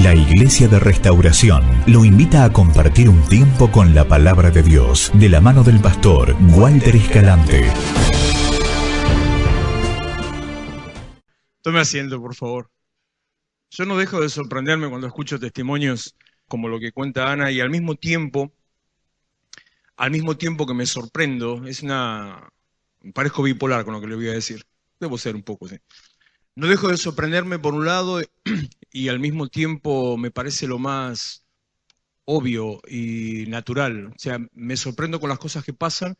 La Iglesia de Restauración lo invita a compartir un tiempo con la Palabra de Dios, de la mano del pastor Walter Escalante. Tome asiento, por favor. Yo no dejo de sorprenderme cuando escucho testimonios como lo que cuenta Ana, y al mismo tiempo que me sorprendo, parezco bipolar con lo que le voy a decir. Debo ser un poco, sí. No dejo de sorprenderme por un lado y al mismo tiempo me parece lo más obvio y natural. O sea, me sorprendo con las cosas que pasan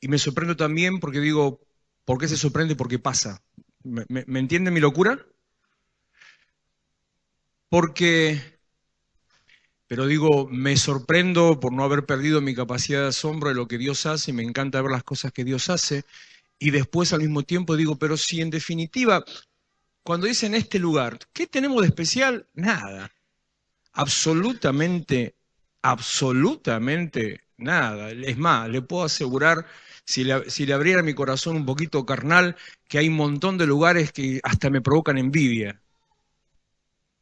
y me sorprendo también porque digo, ¿por qué se sorprende? Porque pasa. ¿Me entiende mi locura? Pero digo, me sorprendo por no haber perdido mi capacidad de asombro de lo que Dios hace y me encanta ver las cosas que Dios hace. Y después al mismo tiempo digo, pero si en definitiva, cuando dicen este lugar, ¿qué tenemos de especial? Nada. Absolutamente nada. Es más, le puedo asegurar, si le abriera mi corazón un poquito carnal, que hay un montón de lugares que hasta me provocan envidia.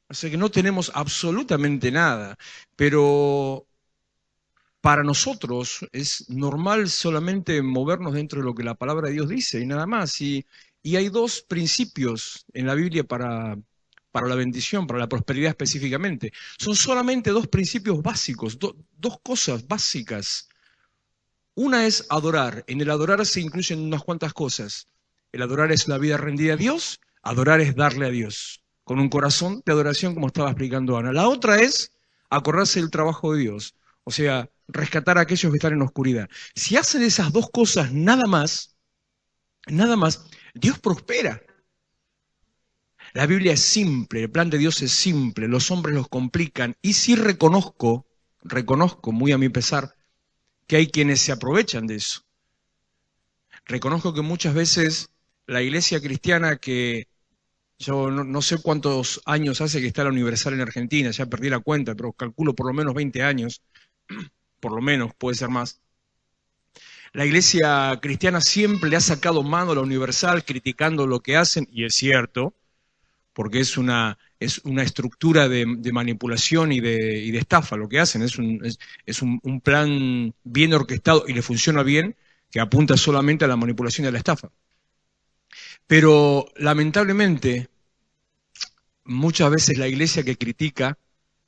O sea que no tenemos absolutamente nada, pero para nosotros es normal solamente movernos dentro de lo que la palabra de Dios dice y nada más. Y hay dos principios en la Biblia para la bendición, para la prosperidad específicamente. Son solamente dos principios básicos, dos cosas básicas. Una es adorar. En el adorar se incluyen unas cuantas cosas. El adorar es la vida rendida a Dios, adorar es darle a Dios, con un corazón de adoración, como estaba explicando Ana. La otra es acordarse del trabajo de Dios, o sea, rescatar a aquellos que están en oscuridad. Si hacen esas dos cosas nada más, Dios prospera. La Biblia es simple, el plan de Dios es simple, los hombres los complican. Y sí reconozco muy a mi pesar, que hay quienes se aprovechan de eso. Reconozco que muchas veces la iglesia cristiana, que yo no sé cuántos años hace que está la Universal en Argentina, ya perdí la cuenta, pero calculo por lo menos 20 años, por lo menos, puede ser más. La iglesia cristiana siempre le ha sacado mano a la Universal criticando lo que hacen, y es cierto, porque es una estructura de manipulación y de estafa lo que hacen, es un plan bien orquestado y le funciona bien, que apunta solamente a la manipulación y a la estafa. Pero lamentablemente, muchas veces la iglesia que critica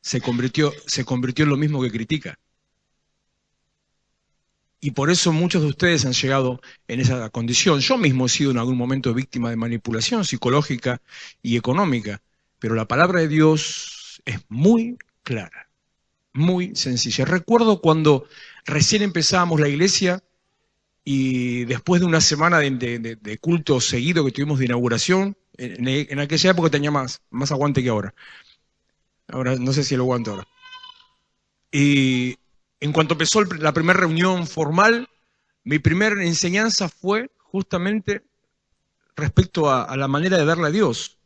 se convirtió en lo mismo que critica. Y por eso muchos de ustedes han llegado en esa condición. Yo mismo he sido en algún momento víctima de manipulación psicológica y económica, pero la palabra de Dios es muy clara, muy sencilla. Recuerdo cuando recién empezábamos la iglesia y después de una semana de culto seguido que tuvimos de inauguración, en aquella época tenía más aguante que ahora. Ahora no sé si lo aguanto ahora. Y en cuanto empezó la primera reunión formal, mi primera enseñanza fue justamente respecto a la manera de verle a Dios,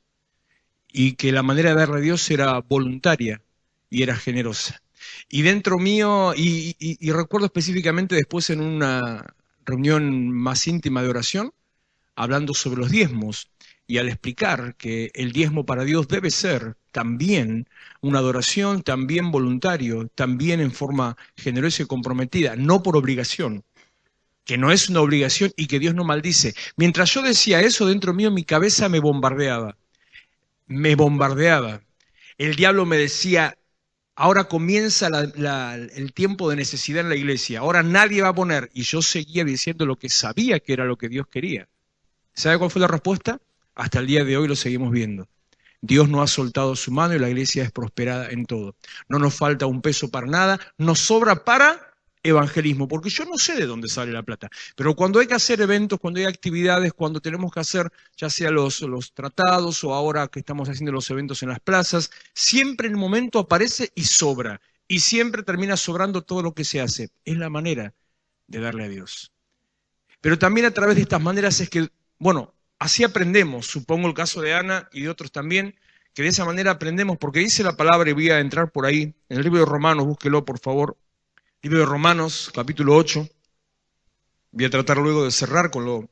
y que la manera de verle a Dios era voluntaria y era generosa. Y dentro mío, y recuerdo específicamente después en una reunión más íntima de oración, hablando sobre los diezmos, y al explicar que el diezmo para Dios debe ser también una adoración, también voluntario, también en forma generosa y comprometida, no por obligación, que no es una obligación y que Dios no maldice. Mientras yo decía eso, dentro mío mi cabeza me bombardeaba. El diablo me decía, ahora comienza el tiempo de necesidad en la iglesia, ahora nadie va a poner, y yo seguía diciendo lo que sabía que era lo que Dios quería. ¿Sabe cuál fue la respuesta? Hasta el día de hoy lo seguimos viendo. Dios no ha soltado su mano y la iglesia es prosperada en todo. No nos falta un peso para nada, nos sobra para evangelismo, porque yo no sé de dónde sale la plata, pero cuando hay que hacer eventos, cuando hay actividades, cuando tenemos que hacer ya sea los tratados o ahora que estamos haciendo los eventos en las plazas, siempre en el momento aparece y sobra, y siempre termina sobrando todo lo que se hace. Es la manera de darle a Dios. Pero también a través de estas maneras es que, bueno, así aprendemos, supongo el caso de Ana y de otros también, que de esa manera aprendemos, porque dice la palabra, y voy a entrar por ahí, en el libro de Romanos, búsquelo por favor, libro de Romanos, capítulo 8, voy a tratar luego de cerrar con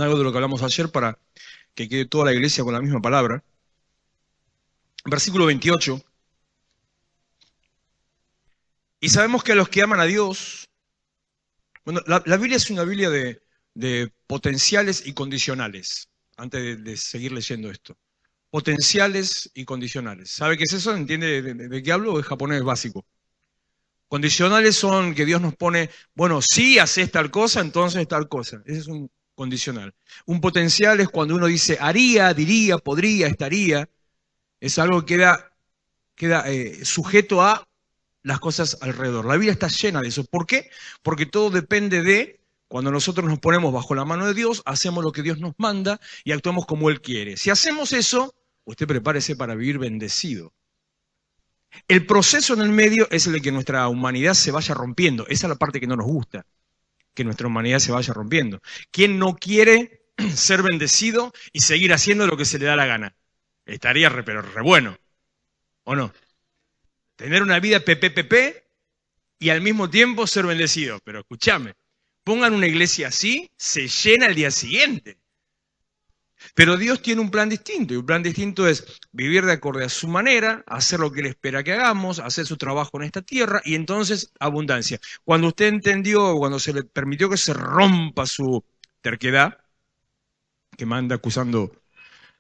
algo de lo que hablamos ayer para que quede toda la iglesia con la misma palabra. versículo 28. Y sabemos que a los que aman a Dios, bueno, la Biblia es una Biblia de potenciales y condicionales, antes de seguir leyendo esto. Potenciales y condicionales. ¿Sabe qué es eso? ¿Entiende de qué hablo? Es japonés básico. Condicionales son que Dios nos pone, bueno, si haces tal cosa, entonces tal cosa. Ese es un condicional. Un potencial es cuando uno dice haría, diría, podría, estaría. Es algo que queda sujeto a las cosas alrededor. La Biblia está llena de eso. ¿Por qué? Porque todo depende de cuando nosotros nos ponemos bajo la mano de Dios, hacemos lo que Dios nos manda y actuamos como Él quiere. Si hacemos eso, usted prepárese para vivir bendecido. El proceso en el medio es el de que nuestra humanidad se vaya rompiendo. Esa es la parte que no nos gusta, que nuestra humanidad se vaya rompiendo. ¿Quién no quiere ser bendecido y seguir haciendo lo que se le da la gana? Estaría pero re bueno, ¿o no? Tener una vida pepe y al mismo tiempo ser bendecido. Pero escúchame, pongan una iglesia así, se llena el día siguiente. Pero Dios tiene un plan distinto, y un plan distinto es vivir de acuerdo a su manera, hacer lo que Él espera que hagamos, hacer su trabajo en esta tierra, y entonces abundancia. Cuando usted entendió, cuando se le permitió que se rompa su terquedad, que manda acusando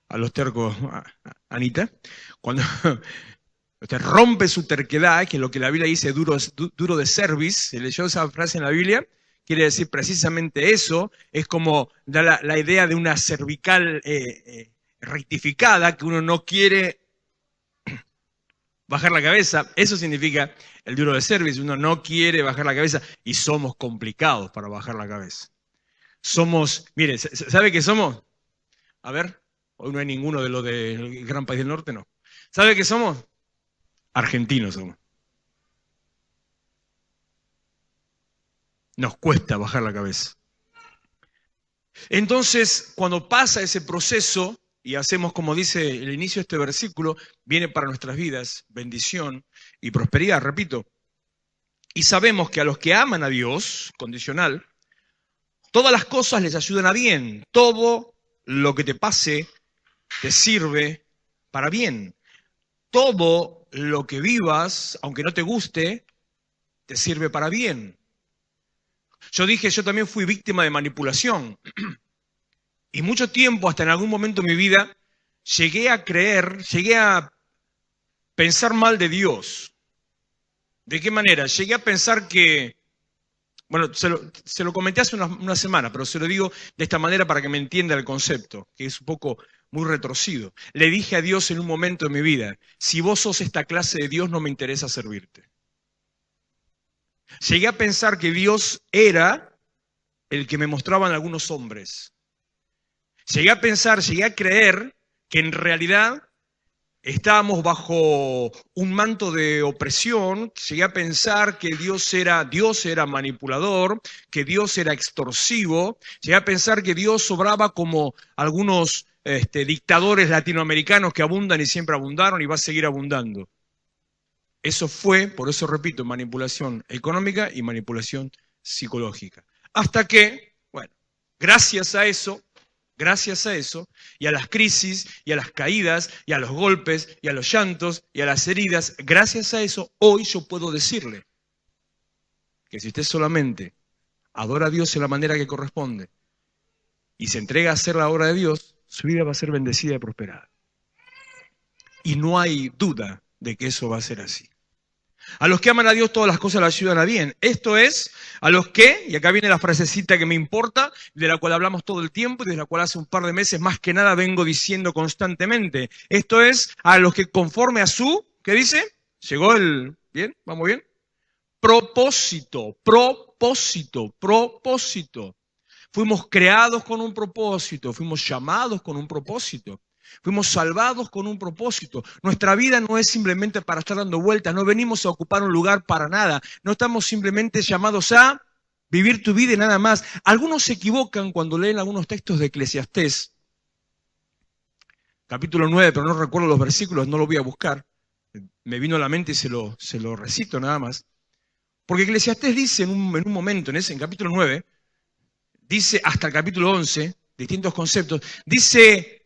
a los tercos a Anita, cuando usted rompe su terquedad, que es lo que la Biblia dice duro de cerviz, se leyó esa frase en la Biblia, quiere decir precisamente eso, es como da la idea de una cervical rectificada, que uno no quiere bajar la cabeza. Eso significa el duro de cerviz, uno no quiere bajar la cabeza y somos complicados para bajar la cabeza. Somos, mire, ¿sabe qué somos? A ver, hoy no hay ninguno de los del gran país del norte, no. ¿Sabe qué somos? Argentinos somos. Nos cuesta bajar la cabeza. Entonces, cuando pasa ese proceso y hacemos como dice el inicio de este versículo, viene para nuestras vidas bendición y prosperidad, repito. Y sabemos que a los que aman a Dios, condicional, todas las cosas les ayudan a bien. Todo lo que te pase te sirve para bien. Todo lo que vivas, aunque no te guste, te sirve para bien. Yo dije, yo también fui víctima de manipulación. Y mucho tiempo, hasta en algún momento de mi vida, llegué a pensar mal de Dios. ¿De qué manera? Llegué a pensar que, bueno, se lo comenté hace una semana, pero se lo digo de esta manera para que me entienda el concepto, que es un poco muy retorcido. Le dije a Dios en un momento de mi vida, si vos sos esta clase de Dios, no me interesa servirte. Llegué a pensar que Dios era el que me mostraban algunos hombres. Llegué a creer que en realidad estábamos bajo un manto de opresión. Llegué a pensar que Dios era manipulador, que Dios era extorsivo. Llegué a pensar que Dios obraba como algunos dictadores latinoamericanos que abundan y siempre abundaron y va a seguir abundando. Eso fue, por eso repito, manipulación económica y manipulación psicológica. Hasta que, bueno, gracias a eso, y a las crisis, y a las caídas, y a los golpes, y a los llantos, y a las heridas, gracias a eso, hoy yo puedo decirle que si usted solamente adora a Dios en la manera que corresponde y se entrega a hacer la obra de Dios, su vida va a ser bendecida y prosperada. Y no hay duda de que eso va a ser así. A los que aman a Dios todas las cosas le ayudan a bien. Esto es, a los que, y acá viene la frasecita que me importa, de la cual hablamos todo el tiempo y de la cual hace un par de meses más que nada vengo diciendo constantemente. Esto es, a los que conforme a su, ¿qué dice? ¿Llegó el, bien? ¿Vamos bien? Propósito. Fuimos creados con un propósito, fuimos llamados con un propósito. Fuimos salvados con un propósito. Nuestra vida no es simplemente para estar dando vueltas, no venimos a ocupar un lugar para nada. No estamos simplemente llamados a vivir tu vida y nada más. Algunos se equivocan cuando leen algunos textos de Eclesiastés, capítulo 9, pero no recuerdo los versículos, no lo voy a buscar. Me vino a la mente y se lo recito nada más. Porque Eclesiastés dice en un momento, en capítulo 9, dice hasta el capítulo 11, distintos conceptos, dice...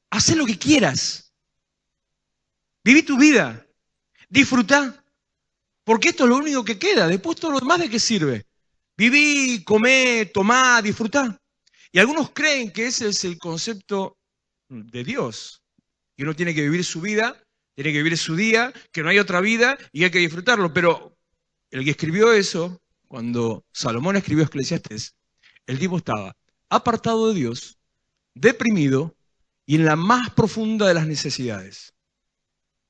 haz lo que quieras. Viví tu vida, disfrutá, porque esto es lo único que queda. Después todo lo demás, ¿de qué sirve? Viví, comé, tomá, disfrutá. Y algunos creen que ese es el concepto de Dios. Que uno tiene que vivir su vida, tiene que vivir su día, que no hay otra vida y hay que disfrutarlo. Pero el que escribió eso, cuando Salomón escribió Eclesiastés, el tipo estaba apartado de Dios, deprimido y en la más profunda de las necesidades.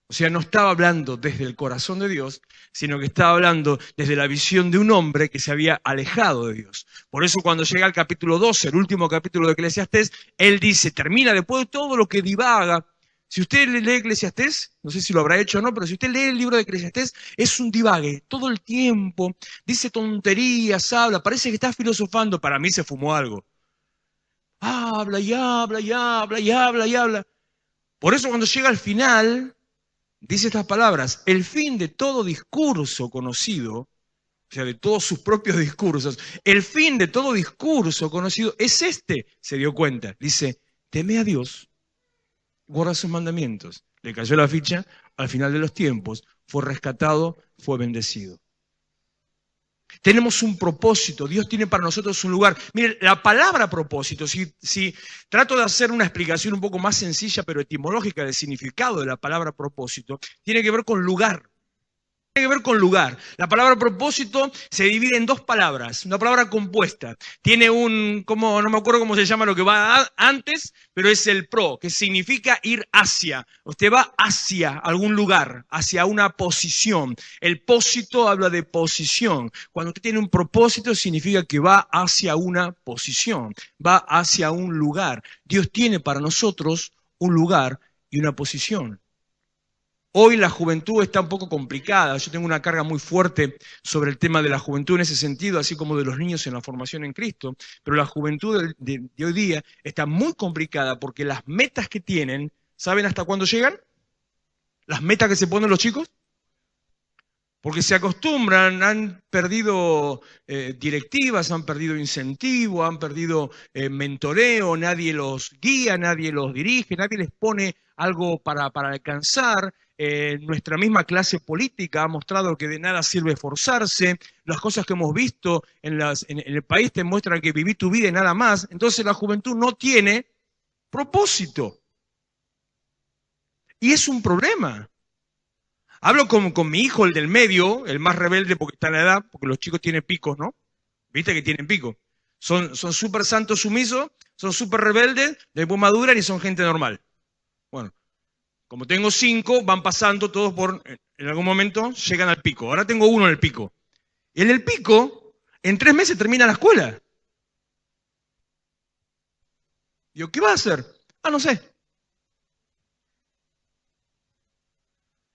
O sea, no estaba hablando desde el corazón de Dios, sino que estaba hablando desde la visión de un hombre que se había alejado de Dios. Por eso cuando llega al capítulo 12, el último capítulo de Eclesiastés, él dice, termina después de todo lo que divaga. Si usted lee Eclesiastés, no sé si lo habrá hecho o no, pero si usted lee el libro de Eclesiastés, es un divague todo el tiempo, dice tonterías, habla, parece que está filosofando, para mí se fumó algo. Habla y habla y habla y habla y habla. Por eso cuando llega al final, dice estas palabras, el fin de todo discurso conocido, o sea, de todos sus propios discursos, el fin de todo discurso conocido es este, se dio cuenta. Dice, teme a Dios, guarda sus mandamientos. Le cayó la ficha, al final de los tiempos, fue rescatado, fue bendecido. Tenemos un propósito, Dios tiene para nosotros un lugar. Miren, la palabra propósito, si trato de hacer una explicación un poco más sencilla pero etimológica del significado de la palabra propósito, tiene que ver con lugar. Tiene que ver con lugar. La palabra propósito se divide en dos palabras, una palabra compuesta. Tiene no me acuerdo cómo se llama lo que va antes, pero es el pro, que significa ir hacia. Usted va hacia algún lugar, hacia una posición. El pósito habla de posición. Cuando usted tiene un propósito significa que va hacia una posición, va hacia un lugar. Dios tiene para nosotros un lugar y una posición. Hoy la juventud está un poco complicada. Yo tengo una carga muy fuerte sobre el tema de la juventud en ese sentido, así como de los niños en la formación en Cristo. Pero la juventud de hoy día está muy complicada porque las metas que tienen, ¿saben hasta cuándo llegan? Las metas que se ponen los chicos. Porque se acostumbran, han perdido directivas, han perdido incentivo, han perdido mentoreo, nadie los guía, nadie los dirige, nadie les pone algo para alcanzar. Nuestra misma clase política ha mostrado que de nada sirve esforzarse. Las cosas que hemos visto en el país te muestran que viví tu vida y nada más. Entonces la juventud no tiene propósito. Y es un problema. Hablo con mi hijo, el del medio, el más rebelde porque está en la edad, porque los chicos tienen picos, ¿no? ¿Viste que tienen picos? Son súper santos sumisos, son súper rebeldes, después maduran y son gente normal. Bueno, como tengo 5, van pasando todos en algún momento llegan al pico. Ahora tengo uno en el pico. Y en el pico, en 3 meses termina la escuela. Digo, ¿qué va a hacer? No sé.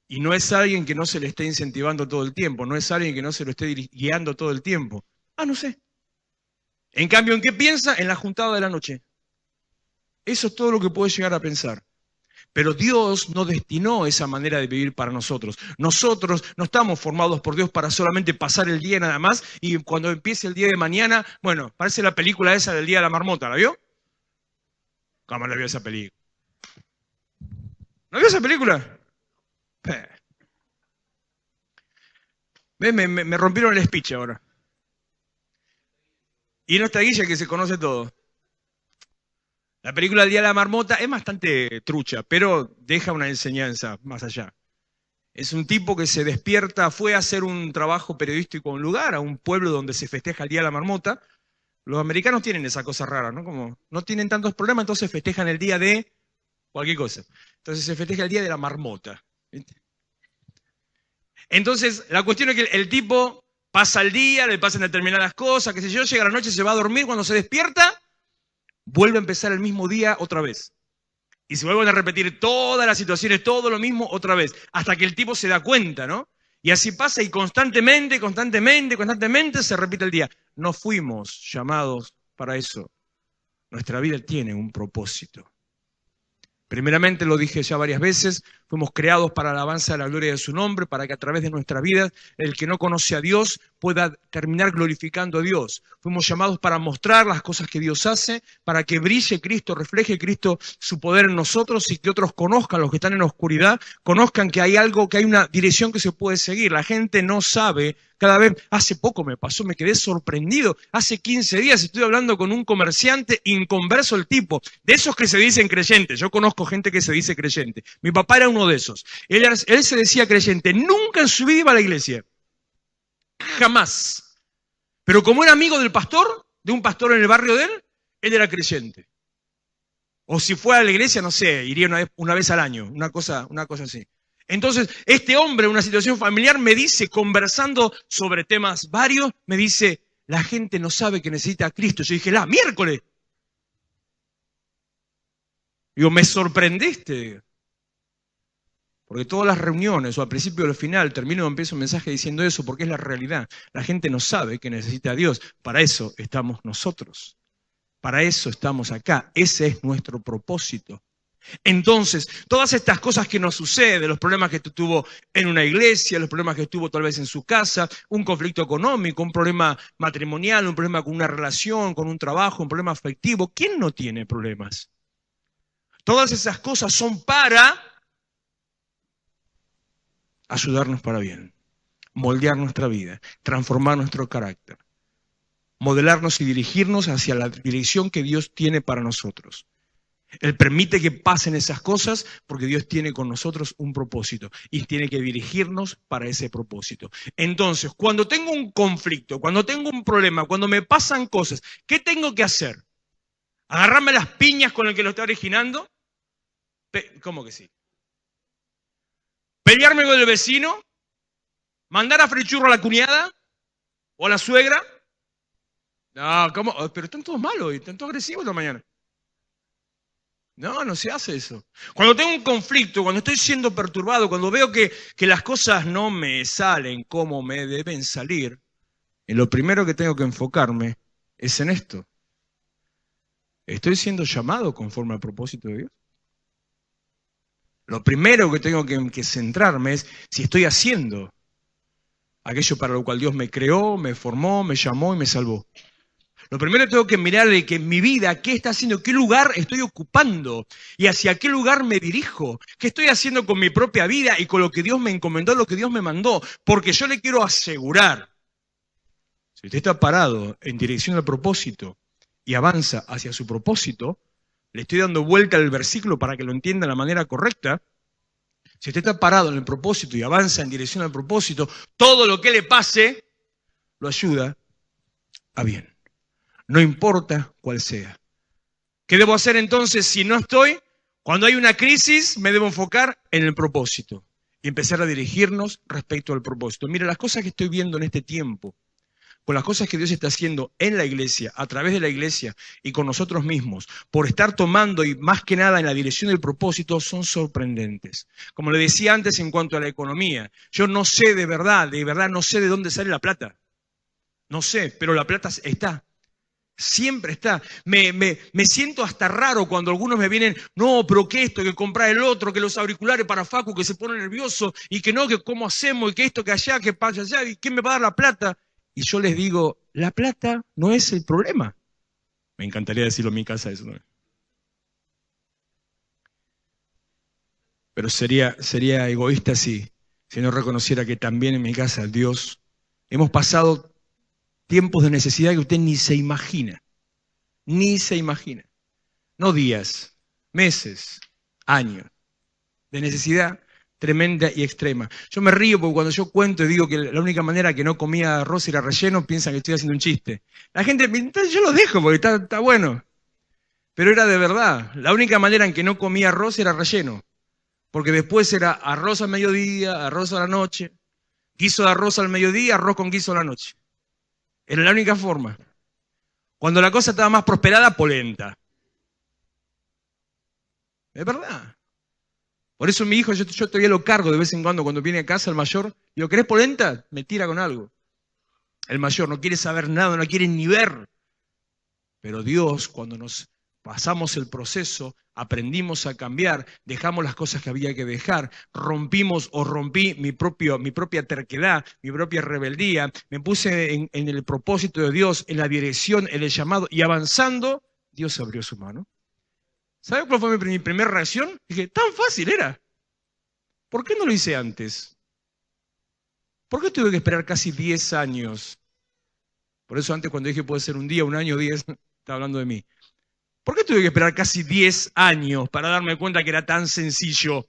Y no es alguien que no se le esté incentivando todo el tiempo, no es alguien que no se lo esté guiando todo el tiempo. No sé. En cambio, ¿en qué piensa? En la juntada de la noche. Eso es todo lo que puede llegar a pensar. Pero Dios no destinó esa manera de vivir para nosotros. Nosotros no estamos formados por Dios para solamente pasar el día nada más y cuando empiece el día de mañana, bueno, parece la película esa del Día de la Marmota, ¿la vio? ¿Cómo la vio esa película? ¿No vio esa película? Me rompieron el speech ahora. Y no está Guilla que se conoce todo. La película del Día de la Marmota es bastante trucha, pero deja una enseñanza más allá. Es un tipo que se despierta, fue a hacer un trabajo periodístico en un lugar, a un pueblo donde se festeja el Día de la Marmota. Los americanos tienen esa cosa rara, ¿no? Como no tienen tantos problemas, entonces festejan el día de cualquier cosa. Entonces se festeja el Día de la Marmota. ¿Viste? Entonces, la cuestión es que el tipo pasa el día, le pasan determinadas cosas, qué sé yo, llega la noche, se va a dormir, cuando se despierta, vuelve a empezar el mismo día otra vez. Y se vuelven a repetir todas las situaciones, todo lo mismo otra vez, hasta que el tipo se da cuenta, ¿no? Y así pasa y constantemente se repite el día. No fuimos llamados para eso. Nuestra vida tiene un propósito. Primeramente, lo dije ya varias veces, fuimos creados para la alabanza de la gloria de su nombre, para que a través de nuestra vida el que no conoce a Dios pueda terminar glorificando a Dios. Fuimos llamados para mostrar las cosas que Dios hace, para que brille Cristo, refleje Cristo su poder en nosotros y que otros conozcan, los que están en la oscuridad, conozcan que hay algo, que hay una dirección que se puede seguir. La gente no sabe. Cada vez, hace poco me pasó, me quedé sorprendido. Hace 15 días estoy hablando con un comerciante inconverso el tipo, de esos que se dicen creyentes. Yo conozco gente que se dice creyente. Mi papá era uno de esos. Él se decía creyente, nunca en su vida iba a la iglesia. Jamás. Pero como era amigo del pastor, de un pastor en el barrio de él era creyente. O si fuera a la iglesia, no sé, iría una vez al año, una cosa así. Entonces, este hombre, en una situación familiar, me dice, conversando sobre temas varios, me dice, la gente no sabe que necesita a Cristo. Yo dije, miércoles. Digo, me sorprendiste. Porque todas las reuniones, o al principio o al final, termino y empiezo un mensaje diciendo eso, porque es la realidad. La gente no sabe que necesita a Dios. Para eso estamos nosotros. Para eso estamos acá. Ese es nuestro propósito. Entonces, todas estas cosas que nos suceden, los problemas que tuvo en una iglesia, los problemas que tuvo tal vez en su casa, un conflicto económico, un problema matrimonial, un problema con una relación, con un trabajo, un problema afectivo, ¿quién no tiene problemas? Todas esas cosas son para ayudarnos para bien, moldear nuestra vida, transformar nuestro carácter, modelarnos y dirigirnos hacia la dirección que Dios tiene para nosotros. Él permite que pasen esas cosas porque Dios tiene con nosotros un propósito y tiene que dirigirnos para ese propósito. Entonces, cuando tengo un conflicto, cuando tengo un problema, cuando me pasan cosas, ¿qué tengo que hacer? ¿Agarrarme las piñas con el que lo está originando? ¿Cómo que sí? ¿Pelearme con el vecino? ¿Mandar a frechurro a la cuñada? ¿O a la suegra? No, ¿cómo? Pero están todos malos y están todos agresivos esta mañana. No se hace eso. Cuando tengo un conflicto, cuando estoy siendo perturbado, cuando veo que las cosas no me salen como me deben salir, y lo primero que tengo que enfocarme es en esto. ¿Estoy siendo llamado conforme al propósito de Dios? Lo primero que tengo que centrarme es si estoy haciendo aquello para lo cual Dios me creó, me formó, me llamó y me salvó. Lo primero que tengo que mirar es que en mi vida, ¿qué está haciendo? ¿Qué lugar estoy ocupando? ¿Y hacia qué lugar me dirijo? ¿Qué estoy haciendo con mi propia vida y con lo que Dios me encomendó, lo que Dios me mandó? Porque yo le quiero asegurar, si usted está parado en dirección al propósito y avanza hacia su propósito, le estoy dando vuelta al versículo para que lo entienda de la manera correcta. Si usted está parado en el propósito y avanza en dirección al propósito, todo lo que le pase lo ayuda a bien. No importa cuál sea. ¿Qué debo hacer entonces si no estoy? Cuando hay una crisis, me debo enfocar en el propósito y empezar a dirigirnos respecto al propósito. Mira, las cosas que estoy viendo en este tiempo, con las cosas que Dios está haciendo en la iglesia, a través de la iglesia y con nosotros mismos, por estar tomando y más que nada en la dirección del propósito, son sorprendentes. Como le decía antes en cuanto a la economía, yo no sé de verdad no sé de dónde sale la plata. No sé, pero la plata está. Siempre está. Me siento hasta raro cuando algunos me vienen, no, pero que esto, que comprar el otro, que los auriculares para Facu, que se pone nervioso, y que no, que cómo hacemos, y que esto, que allá, que pasa allá, y quién me va a dar la plata. Y yo les digo, la plata no es el problema. Me encantaría decirlo en mi casa eso, ¿no? Pero sería egoísta si no reconociera que también en mi casa Dios hemos pasado tiempos de necesidad que usted ni se imagina. Ni se imagina. No días, meses, años de necesidad tremenda y extrema. Yo me río porque cuando yo cuento y digo que la única manera que no comía arroz era relleno, piensan que estoy haciendo un chiste. La gente, yo los dejo porque está bueno. Pero era de verdad. La única manera en que no comía arroz era relleno. Porque después era arroz al mediodía, arroz a la noche, guiso de arroz al mediodía, arroz con guiso a la noche. Era la única forma. Cuando la cosa estaba más prosperada, polenta. Es verdad. Por eso mi hijo, yo todavía lo cargo de vez en cuando viene a casa el mayor. Digo, ¿querés polenta? Me tira con algo. El mayor no quiere saber nada, no quiere ni ver. Pero Dios, cuando nos pasamos el proceso, aprendimos a cambiar, dejamos las cosas que había que dejar, rompí mi propia terquedad, mi propia rebeldía, me puse en el propósito de Dios, en la dirección, en el llamado, y avanzando, Dios abrió su mano. ¿Sabe cuál fue mi primera reacción? Dije, tan fácil era. ¿Por qué no lo hice antes? ¿Por qué tuve que esperar casi 10 años? Por eso antes cuando dije puede ser un día, un año, 10, estaba hablando de mí. ¿Por qué tuve que esperar casi 10 años para darme cuenta que era tan sencillo?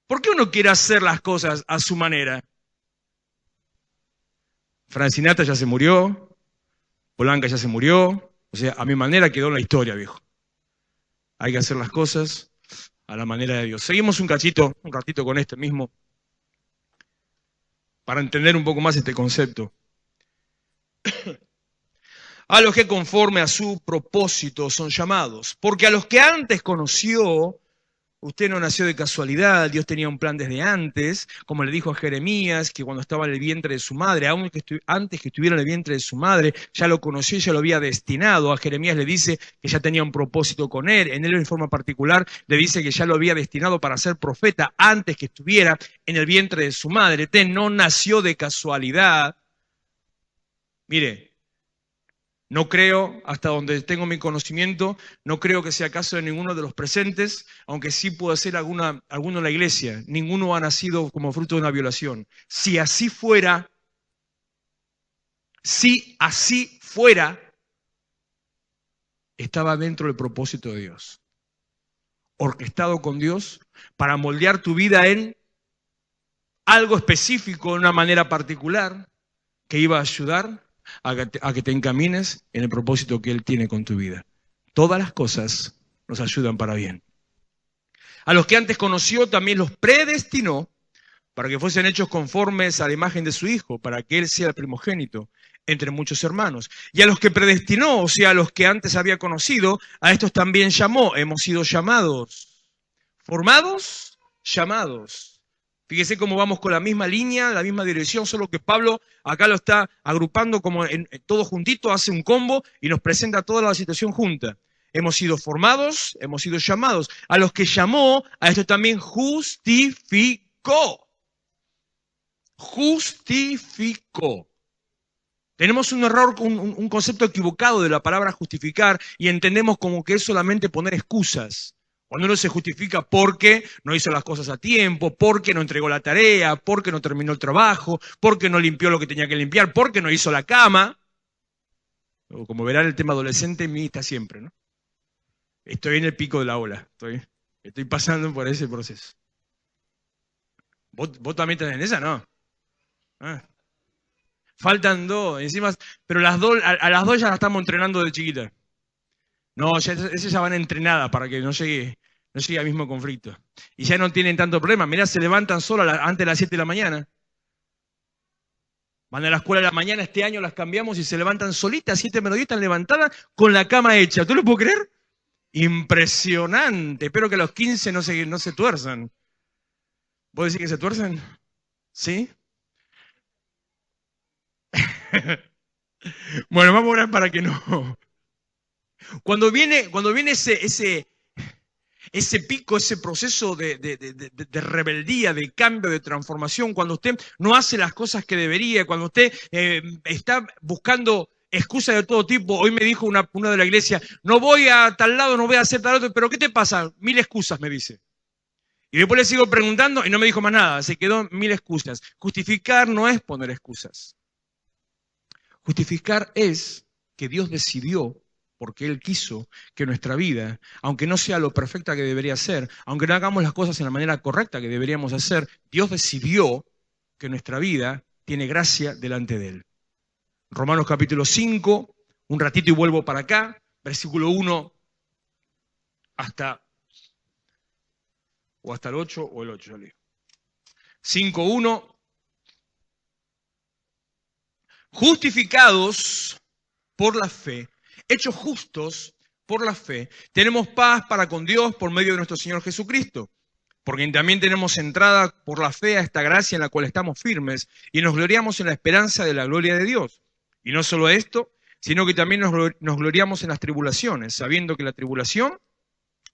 ¿Por qué uno quiere hacer las cosas a su manera? Francinata ya se murió, Polanca ya se murió, o sea, a mi manera quedó la historia, viejo. Hay que hacer las cosas a la manera de Dios. Seguimos un ratito con este mismo, para entender un poco más este concepto. A los que conforme a su propósito son llamados. Porque a los que antes conoció, usted no nació de casualidad, Dios tenía un plan desde antes, como le dijo a Jeremías, que cuando estaba en el vientre de su madre, antes que estuviera en el vientre de su madre, ya lo conoció y ya lo había destinado. A Jeremías le dice que ya tenía un propósito con él, en él en forma particular le dice que ya lo había destinado para ser profeta antes que estuviera en el vientre de su madre. Usted no nació de casualidad. Mire, no creo, hasta donde tengo mi conocimiento, no creo que sea caso de ninguno de los presentes, aunque sí puede ser alguno en la iglesia. Ninguno ha nacido como fruto de una violación. Si así fuera, estaba dentro del propósito de Dios. Orquestado con Dios para moldear tu vida en algo específico, de una manera particular, que iba a ayudar a que te encamines en el propósito que Él tiene con tu vida. Todas las cosas nos ayudan para bien. A los que antes conoció también los predestinó para que fuesen hechos conformes a la imagen de su Hijo, para que Él sea el primogénito entre muchos hermanos. Y a los que predestinó, o sea, a los que antes había conocido, a estos también llamó. Hemos sido llamados. Formados, llamados. Fíjese cómo vamos con la misma línea, la misma dirección, solo que Pablo acá lo está agrupando como todo juntito, hace un combo y nos presenta toda la situación junta. Hemos sido formados, hemos sido llamados. A los que llamó, a esto también justificó. Justificó. Tenemos un error, un concepto equivocado de la palabra justificar y entendemos como que es solamente poner excusas. Cuando uno se justifica porque no hizo las cosas a tiempo, porque no entregó la tarea, porque no terminó el trabajo, porque no limpió lo que tenía que limpiar, porque no hizo la cama. Como verán, el tema adolescente en mí está siempre, ¿no? Estoy en el pico de la ola, estoy pasando por ese proceso. ¿Vos también estás en esa, no? Faltan 2, encima, pero a las 2 ya las estamos entrenando de chiquita. No, esas ya van entrenadas para que no llegue al mismo conflicto. Y ya no tienen tanto problema. Mirá, se levantan solas antes de las 7 de la mañana. Van a la escuela de la mañana, este año las cambiamos y se levantan solitas, 7 menos 10 están levantadas con la cama hecha. ¿Tú lo puedes creer? Impresionante. Espero que a los 15 no se tuerzan. ¿Vos decís que se tuercen? ¿Sí? Bueno, vamos a orar para que no. Cuando viene ese pico, ese proceso de rebeldía, de cambio, de transformación, cuando usted no hace las cosas que debería, cuando usted está buscando excusas de todo tipo. Hoy me dijo una de la iglesia, no voy a tal lado, no voy a hacer tal otro, pero ¿qué te pasa? 1000 excusas, me dice. Y después le sigo preguntando y no me dijo más nada, se quedó en 1000 excusas. Justificar no es poner excusas. Justificar es que Dios decidió, porque Él quiso, que nuestra vida, aunque no sea lo perfecta que debería ser, aunque no hagamos las cosas en la manera correcta que deberíamos hacer, Dios decidió que nuestra vida tiene gracia delante de Él. Romanos capítulo 5, un ratito y vuelvo para acá, versículo 1 hasta el 8 o el 8, ya leo. 5:1. Justificados por la fe, hechos justos por la fe, tenemos paz para con Dios por medio de nuestro Señor Jesucristo, porque también tenemos entrada por la fe a esta gracia en la cual estamos firmes y nos gloriamos en la esperanza de la gloria de Dios. Y no solo esto, sino que también nos gloriamos en las tribulaciones, sabiendo que la tribulación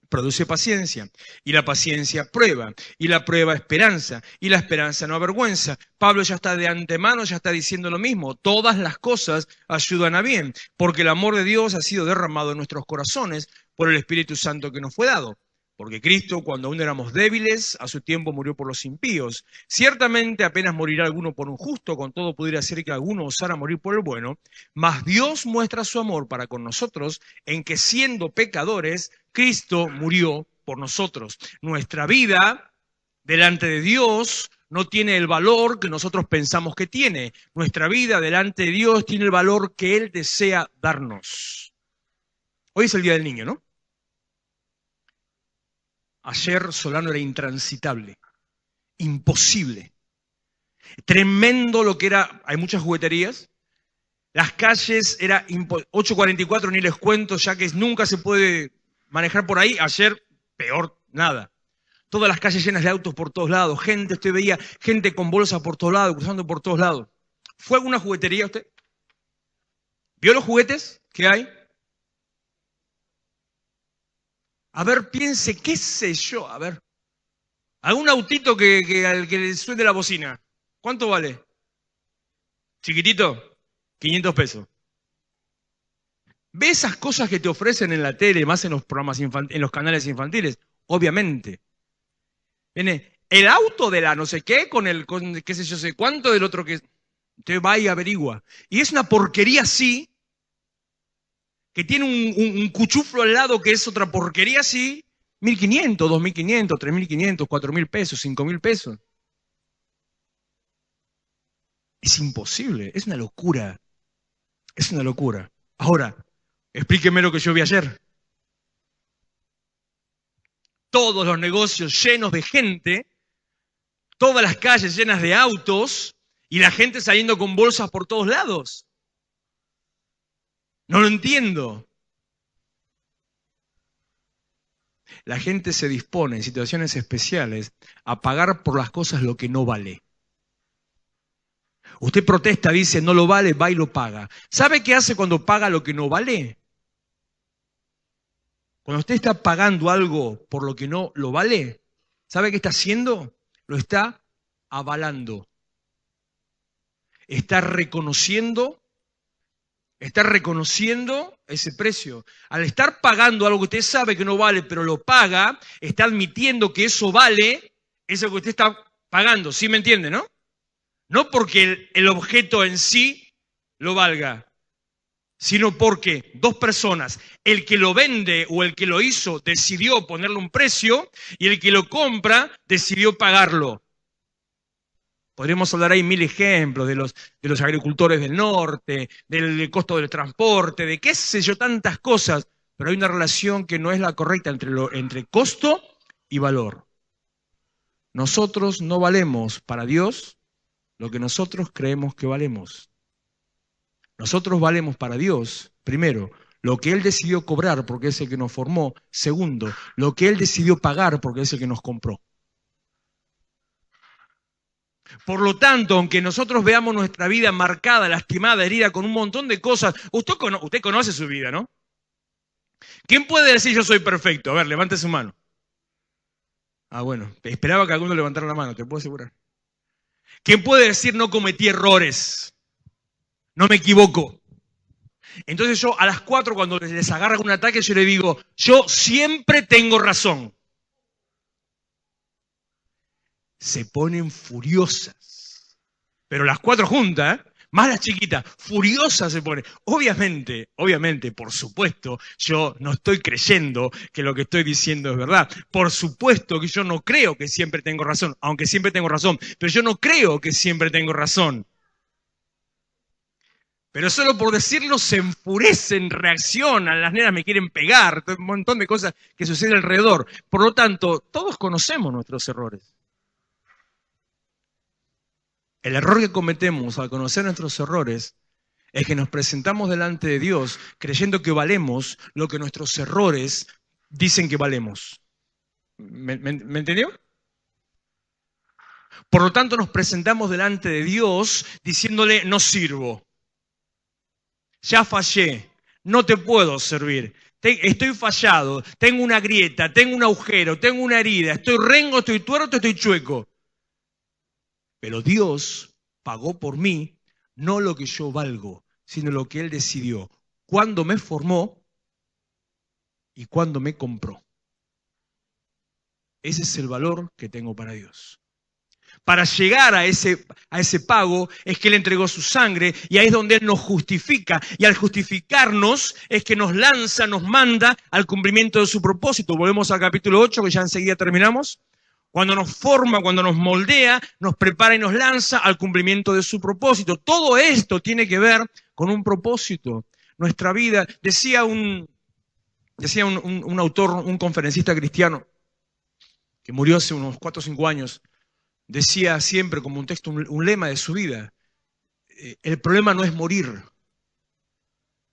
produce paciencia, y la paciencia prueba, y la prueba esperanza, y la esperanza no avergüenza. Pablo ya está de antemano, ya está diciendo lo mismo, todas las cosas ayudan a bien, porque el amor de Dios ha sido derramado en nuestros corazones por el Espíritu Santo que nos fue dado. Porque Cristo, cuando aún éramos débiles, a su tiempo murió por los impíos. Ciertamente apenas morirá alguno por un justo, con todo pudiera ser que alguno osara morir por el bueno, mas Dios muestra su amor para con nosotros en que siendo pecadores, Cristo murió por nosotros. Nuestra vida delante de Dios no tiene el valor que nosotros pensamos que tiene. Nuestra vida delante de Dios tiene el valor que Él desea darnos. Hoy es el Día del Niño, ¿no? Ayer Solano era intransitable, imposible. Tremendo lo que era, hay muchas jugueterías. Las calles era 8:44, ni les cuento, ya que nunca se puede manejar por ahí. Ayer, peor, nada. Todas las calles llenas de autos por todos lados, gente, usted veía gente con bolsas por todos lados, cruzando por todos lados. ¿Fue alguna juguetería usted? ¿Vio los juguetes que hay? A ver, piense, qué sé yo, a ver. ¿Algún autito al que le suene la bocina? ¿Cuánto vale? ¿Chiquitito? 500 pesos. ¿Ve esas cosas que te ofrecen en la tele, más en los programas en los canales infantiles? Obviamente. Viene el auto de la no sé qué con qué sé yo sé cuánto del otro que usted va y averigua. Y es una porquería así, que tiene un cuchuflo al lado que es otra porquería así, 1.500, 2.500, 3.500, 4.000 pesos, 5.000 pesos. Es imposible, es una locura. Es una locura. Ahora, explíqueme lo que yo vi ayer. Todos los negocios llenos de gente, todas las calles llenas de autos y la gente saliendo con bolsas por todos lados. No lo entiendo. La gente se dispone en situaciones especiales a pagar por las cosas lo que no vale. Usted protesta, dice no lo vale, va y lo paga. ¿Sabe qué hace cuando paga lo que no vale? Cuando usted está pagando algo por lo que no lo vale, ¿sabe qué está haciendo? Lo está avalando. Está reconociendo ese precio. Al estar pagando algo que usted sabe que no vale, pero lo paga, está admitiendo que eso vale, eso que usted está pagando. ¿Sí me entiende, no? No porque el objeto en sí lo valga, sino porque dos personas, el que lo vende o el que lo hizo, decidió ponerle un precio y el que lo compra decidió pagarlo. Podríamos hablar ahí 1.000 ejemplos de los agricultores del norte, del costo del transporte, de qué sé yo, tantas cosas, pero hay una relación que no es la correcta entre costo y valor. Nosotros no valemos para Dios lo que nosotros creemos que valemos. Nosotros valemos para Dios, primero, lo que Él decidió cobrar porque es el que nos formó. Segundo, lo que Él decidió pagar porque es el que nos compró. Por lo tanto, aunque nosotros veamos nuestra vida marcada, lastimada, herida, con un montón de cosas, usted conoce su vida, ¿no? ¿Quién puede decir yo soy perfecto? A ver, levante su mano. Ah, bueno, esperaba que alguno levantara la mano, te puedo asegurar. ¿Quién puede decir no cometí errores? No me equivoco. Entonces yo a las 4 cuando les agarra un ataque, yo le digo, yo siempre tengo razón. Se ponen furiosas. Pero las 4 juntas, más las chiquitas, furiosas se ponen. Obviamente, por supuesto, yo no estoy creyendo que lo que estoy diciendo es verdad. Por supuesto que yo no creo que siempre tengo razón, aunque siempre tengo razón, pero yo no creo que siempre tengo razón. Pero solo por decirlo se enfurecen, reaccionan, las nenas me quieren pegar, un montón de cosas que suceden alrededor. Por lo tanto, todos conocemos nuestros errores. El error que cometemos al conocer nuestros errores es que nos presentamos delante de Dios creyendo que valemos lo que nuestros errores dicen que valemos. ¿Me entendió? Por lo tanto, nos presentamos delante de Dios diciéndole no sirvo. ya fallé, no te puedo servir. Estoy fallado, tengo una grieta, tengo un agujero, tengo una herida, estoy rengo, estoy tuerto, estoy chueco. Pero Dios pagó por mí no lo que yo valgo, sino lo que Él decidió, cuándo me formó y cuándo me compró. Ese es el valor que tengo para Dios. Para llegar a ese pago es que Él entregó su sangre y ahí es donde Él nos justifica. Y al justificarnos es que nos lanza, nos manda al cumplimiento de su propósito. Volvemos al capítulo 8, que ya enseguida terminamos. Cuando nos forma, cuando nos moldea, nos prepara y nos lanza al cumplimiento de su propósito. Todo esto tiene que ver con un propósito. Nuestra vida, decía un autor, un conferencista cristiano, que murió hace unos 4 o 5 años, decía siempre como un texto, un lema de su vida, el problema no es morir,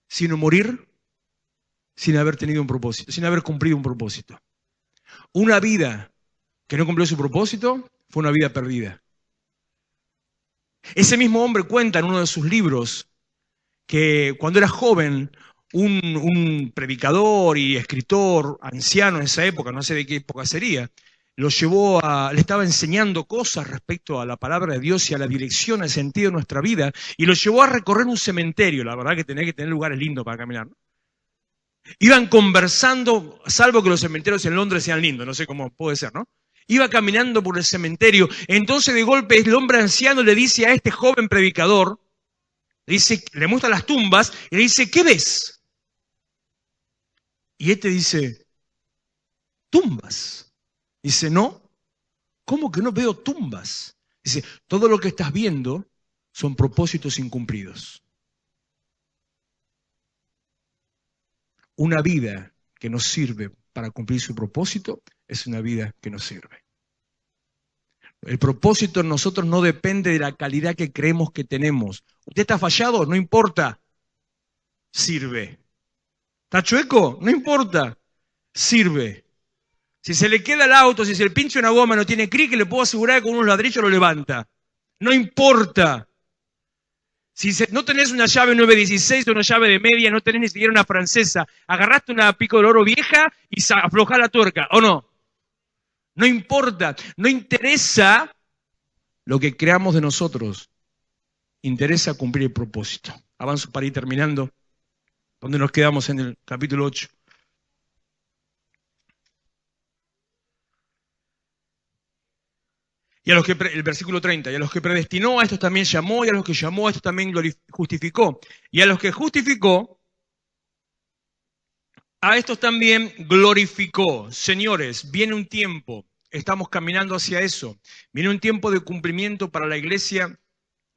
sino morir sin haber tenido un propósito, sin haber cumplido un propósito. Una vida que no cumplió su propósito fue una vida perdida. Ese mismo hombre cuenta en uno de sus libros que cuando era joven, un predicador y escritor anciano en esa época, no sé de qué época sería, le estaba enseñando cosas respecto a la palabra de Dios y a la dirección, al sentido de nuestra vida, y lo llevó a recorrer un cementerio. La verdad que tenía que tener lugares lindos para caminar, ¿no? Iban conversando, salvo que los cementerios en Londres sean lindos, no sé cómo puede ser, ¿no? Iba caminando por el cementerio, entonces de golpe el hombre anciano le dice a este joven predicador, le muestra las tumbas y le dice, ¿qué ves? Y este dice, tumbas. Dice, no, ¿cómo que no veo tumbas? Dice, todo lo que estás viendo son propósitos incumplidos. Una vida que nos sirve para cumplir su propósito es una vida que nos sirve. El propósito en nosotros no depende de la calidad que creemos que tenemos. ¿Usted está fallado? No importa. Sirve. ¿Está chueco? No importa. Sirve. Si se le queda el auto, si se le pincha una goma, no tiene cric, le puedo asegurar que con unos ladrillos lo levanta. No importa. Si no tenés una llave 916 o una llave de media, no tenés ni siquiera una francesa, agarraste una pico del oro vieja y aflojá la tuerca, ¿o no? No importa. No interesa lo que creamos de nosotros. Interesa cumplir el propósito. Avanzo para ir terminando, donde nos quedamos en el capítulo 8. Y a los que, el versículo 30, y a los que predestinó a estos también llamó, y a los que llamó a estos también justificó. Y a los que justificó, a estos también glorificó. Señores, viene un tiempo, estamos caminando hacia eso, viene un tiempo de cumplimiento para la iglesia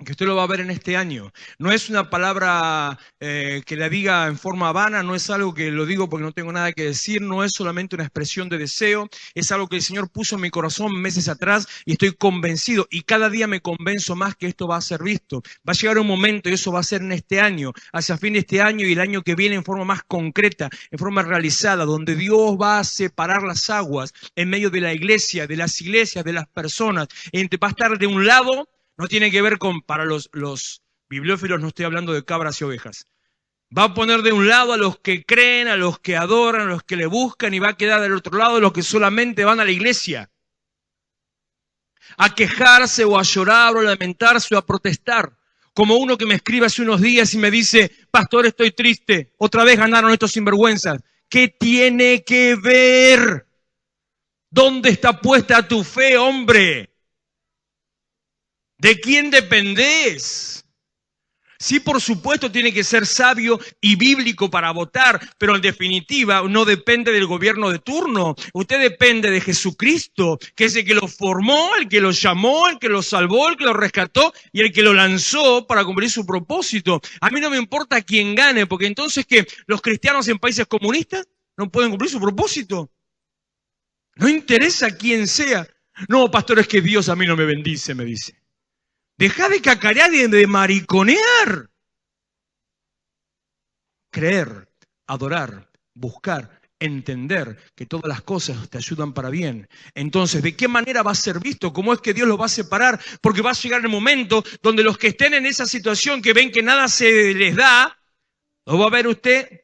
que usted lo va a ver en este año. No es una palabra que la diga en forma vana, no es algo que lo digo porque no tengo nada que decir, no es solamente una expresión de deseo, es algo que el Señor puso en mi corazón meses atrás y estoy convencido y cada día me convenzo más que esto va a ser visto. Va a llegar un momento y eso va a ser en este año, hacia fin de este año y el año que viene en forma más concreta, en forma realizada, donde Dios va a separar las aguas en medio de la iglesia, de las iglesias, de las personas. Va a estar de un lado. No tiene que ver con, para los bibliófilos no estoy hablando de cabras y ovejas. Va a poner de un lado a los que creen, a los que adoran, a los que le buscan y va a quedar del otro lado los que solamente van a la iglesia. A quejarse o a llorar o a lamentarse o a protestar. Como uno que me escribe hace unos días y me dice, pastor, estoy triste, otra vez ganaron estos sinvergüenzas. ¿Qué tiene que ver? ¿Dónde está puesta tu fe, hombre? ¿De quién dependés? Sí, por supuesto, tiene que ser sabio y bíblico para votar, pero en definitiva no depende del gobierno de turno. Usted depende de Jesucristo, que es el que lo formó, el que lo llamó, el que lo salvó, el que lo rescató y el que lo lanzó para cumplir su propósito. A mí no me importa quién gane, porque entonces ¿qué? ¿Los cristianos en países comunistas no pueden cumplir su propósito? No interesa quién sea. No, pastor, es que Dios a mí no me bendice, me dice. Deja de cacarear y de mariconear. Creer, adorar, buscar, entender que todas las cosas te ayudan para bien. Entonces, ¿de qué manera va a ser visto? ¿Cómo es que Dios los va a separar? Porque va a llegar el momento donde los que estén en esa situación, que ven que nada se les da, Lo va a ver usted,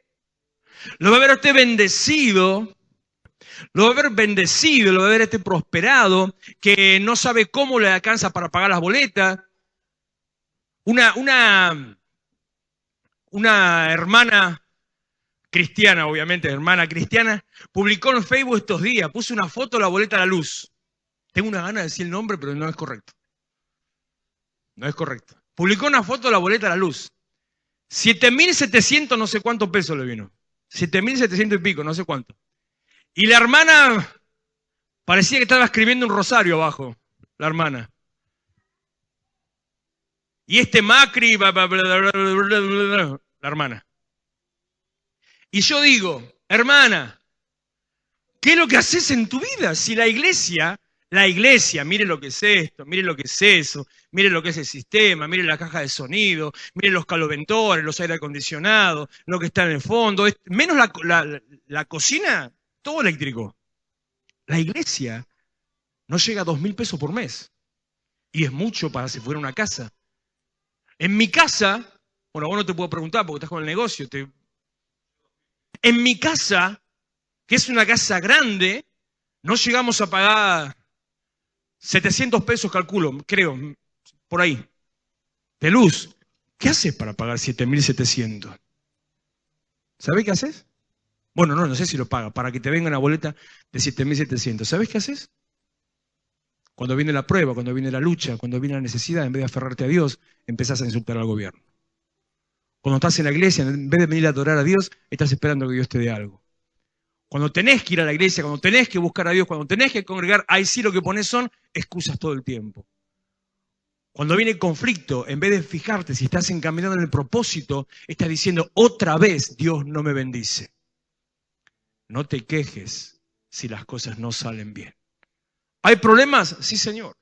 lo va a ver usted bendecido, lo va a ver bendecido, lo va a ver este prosperado, que no sabe cómo le alcanza para pagar las boletas. Una hermana cristiana, obviamente, hermana cristiana, publicó en Facebook estos días, puso una foto de la boleta a la luz. Tengo una gana de decir el nombre, pero no es correcto. No es correcto. Publicó una foto de la boleta a la luz. 7.700 no sé cuántos pesos le vino. 7.700 y pico, no sé cuánto. Y la hermana parecía que estaba escribiendo un rosario abajo, la hermana. Y este Macri, la hermana. Y yo digo, hermana, ¿qué es lo que haces en tu vida? Si la iglesia, mire lo que es esto, mire lo que es eso, mire lo que es el sistema, mire la caja de sonido, mire los caloventores, los aire acondicionados, lo que está en el fondo, menos la cocina, todo eléctrico. La iglesia no llega a 2.000 pesos por mes. Y es mucho para si fuera una casa. En mi casa, bueno, vos no te puedo preguntar porque estás con el negocio. En mi casa, que es una casa grande, no llegamos a pagar 700 pesos, calculo, creo, por ahí, de luz. ¿Qué haces para pagar 7.700? ¿Sabés qué haces? Bueno, no sé si lo paga, para que te venga una boleta de 7.700. ¿Sabés qué haces? Cuando viene la prueba, cuando viene la lucha, cuando viene la necesidad, en vez de aferrarte a Dios, empezás a insultar al gobierno. Cuando estás en la iglesia, en vez de venir a adorar a Dios, estás esperando que Dios te dé algo. Cuando tenés que ir a la iglesia, cuando tenés que buscar a Dios, cuando tenés que congregar, ahí sí lo que pones son excusas todo el tiempo. Cuando viene el conflicto, en vez de fijarte si estás encaminado en el propósito, estás diciendo, otra vez Dios no me bendice. No te quejes si las cosas no salen bien. ¿Hay problemas? Sí, Señor.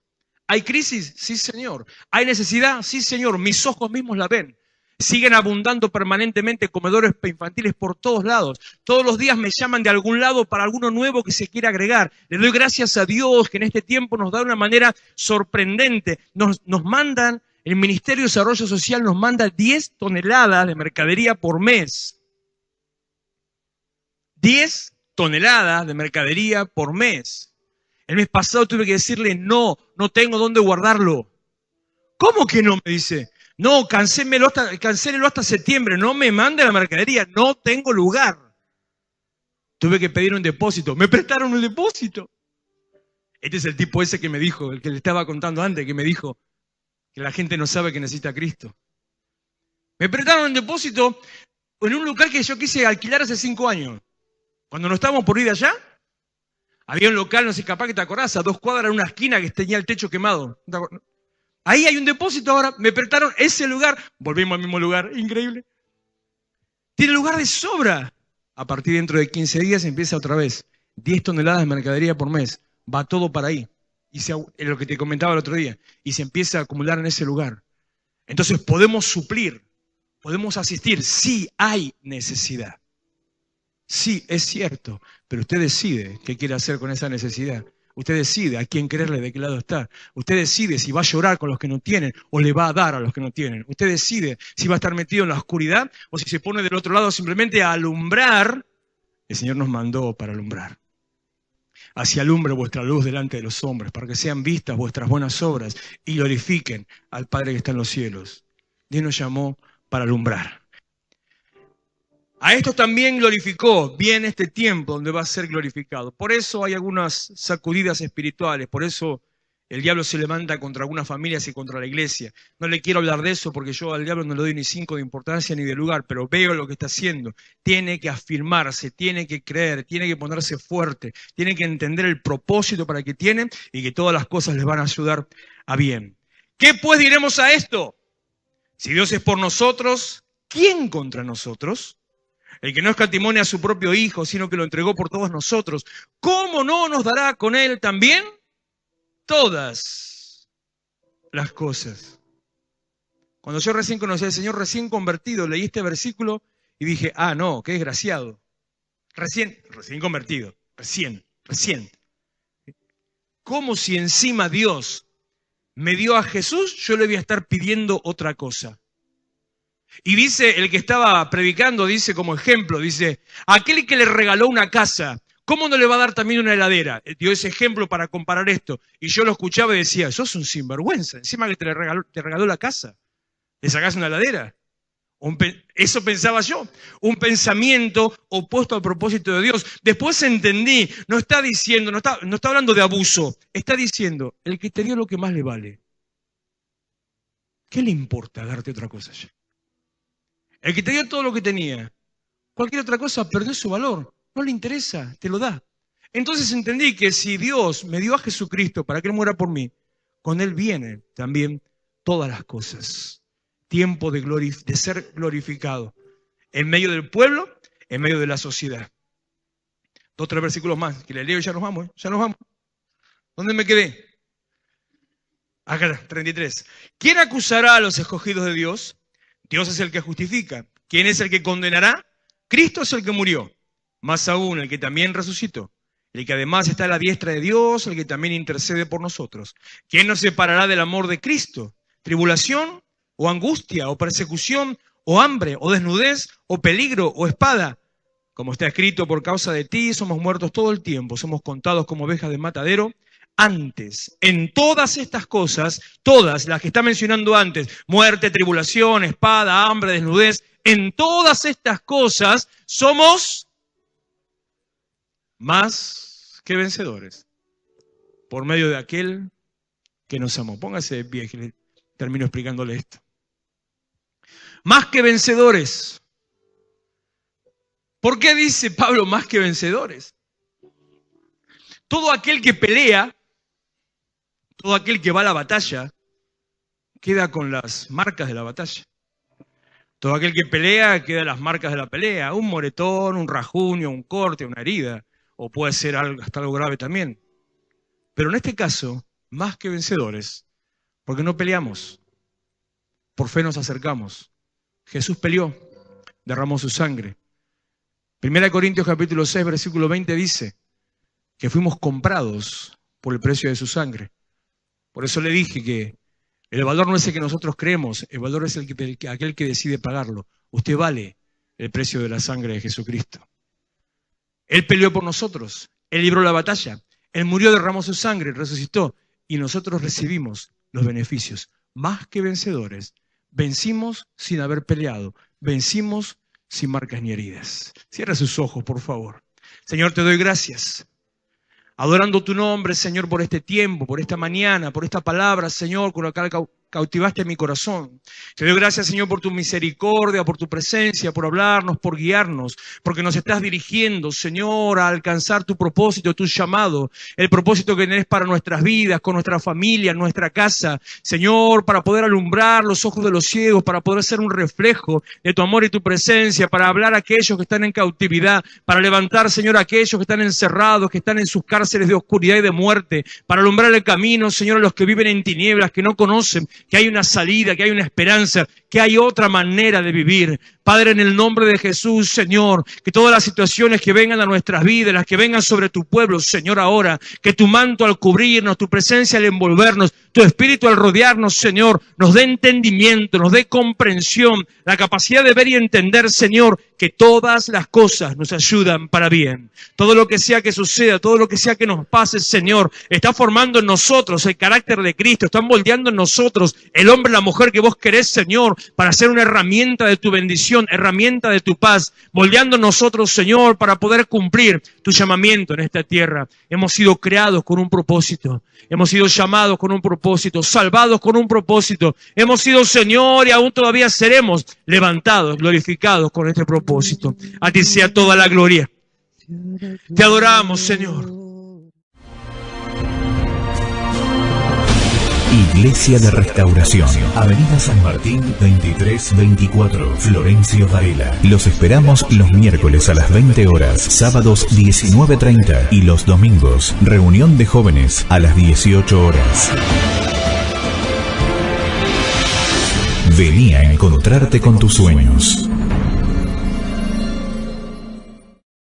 ¿Hay crisis? Sí, Señor. ¿Hay necesidad? Sí, Señor. Mis ojos mismos la ven. Siguen abundando permanentemente comedores infantiles por todos lados. Todos los días me llaman de algún lado para alguno nuevo que se quiera agregar. Le doy gracias a Dios que en este tiempo nos da de una manera sorprendente. Nos mandan, el Ministerio de Desarrollo Social nos manda 10 toneladas de mercadería por mes. 10 toneladas de mercadería por mes. El mes pasado tuve que decirle, no tengo dónde guardarlo. ¿Cómo que no? Me dice. No, cancélelo hasta septiembre, no me mande la mercadería, no tengo lugar. Tuve que pedir un depósito, me prestaron un depósito. Este es el tipo ese que me dijo, el que le estaba contando antes, que me dijo que la gente no sabe que necesita a Cristo. Me prestaron un depósito en un local que yo quise alquilar hace 5 años. Cuando nos estábamos por ir de allá, había un local, no sé, capaz que te acordás, a 2 cuadras en una esquina que tenía el techo quemado. Ahí hay un depósito ahora, me prestaron ese lugar, volvimos al mismo lugar, increíble. Tiene lugar de sobra. A partir de dentro de 15 días empieza otra vez. 10 toneladas de mercadería por mes, va todo para ahí. Y es lo que te comentaba el otro día. Y se empieza a acumular en ese lugar. Entonces podemos suplir, podemos asistir, sí hay necesidad. Sí, es cierto, pero usted decide qué quiere hacer con esa necesidad. Usted decide a quién quererle, de qué lado está. Usted decide si va a llorar con los que no tienen o le va a dar a los que no tienen. Usted decide si va a estar metido en la oscuridad o si se pone del otro lado simplemente a alumbrar. El Señor nos mandó para alumbrar. Así alumbre vuestra luz delante de los hombres, para que sean vistas vuestras buenas obras y glorifiquen al Padre que está en los cielos. Dios nos llamó para alumbrar. A estos también glorificó, viene este tiempo donde va a ser glorificado. Por eso hay algunas sacudidas espirituales, por eso el diablo se levanta contra algunas familias y contra la iglesia. No le quiero hablar de eso porque yo al diablo no le doy ni 5 de importancia ni de lugar, pero veo lo que está haciendo. Tiene que afirmarse, tiene que creer, tiene que ponerse fuerte, tiene que entender el propósito para que tiene y que todas las cosas les van a ayudar a bien. ¿Qué pues diremos a esto? Si Dios es por nosotros, ¿quién contra nosotros? El que no escatimó a su propio Hijo, sino que lo entregó por todos nosotros, ¿cómo no nos dará con Él también todas las cosas? Cuando yo recién conocí al Señor, recién convertido, leí este versículo y dije, no, qué desgraciado. Recién convertido, recién. Como si encima Dios me dio a Jesús, yo le voy a estar pidiendo otra cosa. Y dice, el que estaba predicando, dice como ejemplo, dice, aquel que le regaló una casa, ¿cómo no le va a dar también una heladera? Dio ese ejemplo para comparar esto. Y yo lo escuchaba y decía, sos un sinvergüenza, encima que te regaló la casa, ¿le sacás una heladera? Eso pensaba yo, un pensamiento opuesto al propósito de Dios. Después entendí, no está diciendo, no está hablando de abuso, está diciendo, el que te dio lo que más le vale, ¿qué le importa darte otra cosa ya? El que te dio todo lo que tenía, cualquier otra cosa perdió su valor, no le interesa, te lo da. Entonces entendí que si Dios me dio a Jesucristo para que Él muera por mí, con Él vienen también todas las cosas. Tiempo de ser glorificado en medio del pueblo, en medio de la sociedad. 2 o 3 versículos más, que le leo y ya nos vamos, ya nos vamos. ¿Dónde me quedé? Acá, 33. ¿Quién acusará a los escogidos de Dios? Dios es el que justifica. ¿Quién es el que condenará? Cristo es el que murió. Más aún, el que también resucitó. El que además está a la diestra de Dios, el que también intercede por nosotros. ¿Quién nos separará del amor de Cristo? ¿Tribulación, o angustia, o persecución, o hambre, o desnudez, o peligro, o espada? Como está escrito, por causa de ti somos muertos todo el tiempo, somos contados como ovejas de matadero. Antes, en todas estas cosas, todas las que está mencionando antes, muerte, tribulación, espada, hambre, desnudez, en todas estas cosas somos más que vencedores, por medio de aquel que nos amó. Póngase de pie, que termino explicándole esto. Más que vencedores. ¿Por qué dice Pablo más que vencedores? Todo aquel que pelea, todo aquel que va a la batalla, queda con las marcas de la batalla. Todo aquel que pelea queda las marcas de la pelea. Un moretón, un rasguño, un corte, una herida. O puede ser hasta algo grave también. Pero en este caso, más que vencedores, porque no peleamos. Por fe nos acercamos. Jesús peleó, derramó su sangre. 1 Corintios capítulo 6, versículo 20 dice que fuimos comprados por el precio de su sangre. Por eso le dije que el valor no es el que nosotros creemos, el valor es aquel que decide pagarlo. Usted vale el precio de la sangre de Jesucristo. Él peleó por nosotros, Él libró la batalla, Él murió, derramó su sangre, resucitó y nosotros recibimos los beneficios. Más que vencedores, vencimos sin haber peleado, vencimos sin marcas ni heridas. Cierra sus ojos, por favor. Señor, te doy gracias. Adorando tu nombre, Señor, por este tiempo, por esta mañana, por esta palabra, Señor, con la que cautivaste mi corazón. Te doy gracias, Señor, por tu misericordia, por tu presencia, por hablarnos, por guiarnos, porque nos estás dirigiendo, Señor, a alcanzar tu propósito, tu llamado, el propósito que tenés para nuestras vidas, con nuestra familia, nuestra casa, Señor, para poder alumbrar los ojos de los ciegos, para poder ser un reflejo de tu amor y tu presencia, para hablar a aquellos que están en cautividad, para levantar, Señor, a aquellos que están encerrados, que están en sus cárceles de oscuridad y de muerte, para alumbrar el camino, Señor, a los que viven en tinieblas, que no conocen que hay una salida, que hay una esperanza, que hay otra manera de vivir. Padre, en el nombre de Jesús, Señor, que todas las situaciones que vengan a nuestras vidas, las que vengan sobre tu pueblo, Señor, ahora, que tu manto al cubrirnos, tu presencia al envolvernos, tu espíritu al rodearnos, Señor, nos dé entendimiento, nos dé comprensión, la capacidad de ver y entender, Señor, que todas las cosas nos ayudan para bien. Todo lo que sea que suceda, todo lo que sea que nos pase, Señor, está formando en nosotros el carácter de Cristo, están moldeando en nosotros el hombre, la mujer que vos querés, Señor, para ser una herramienta de tu bendición, herramienta de tu paz, moldeando en nosotros, Señor, para poder cumplir tu llamamiento en esta tierra. Hemos sido creados con un propósito, hemos sido llamados con un propósito, salvados con un propósito, hemos sido, Señor, y aún todavía seremos levantados, glorificados con este propósito. A ti sea toda la gloria. Te adoramos, Señor. Iglesia de Restauración, Avenida San Martín 2324, Florencio Varela. Los esperamos los miércoles a las 20 horas, sábados 19:30 y los domingos, reunión de jóvenes a las 18 horas. Vení a encontrarte con tus sueños.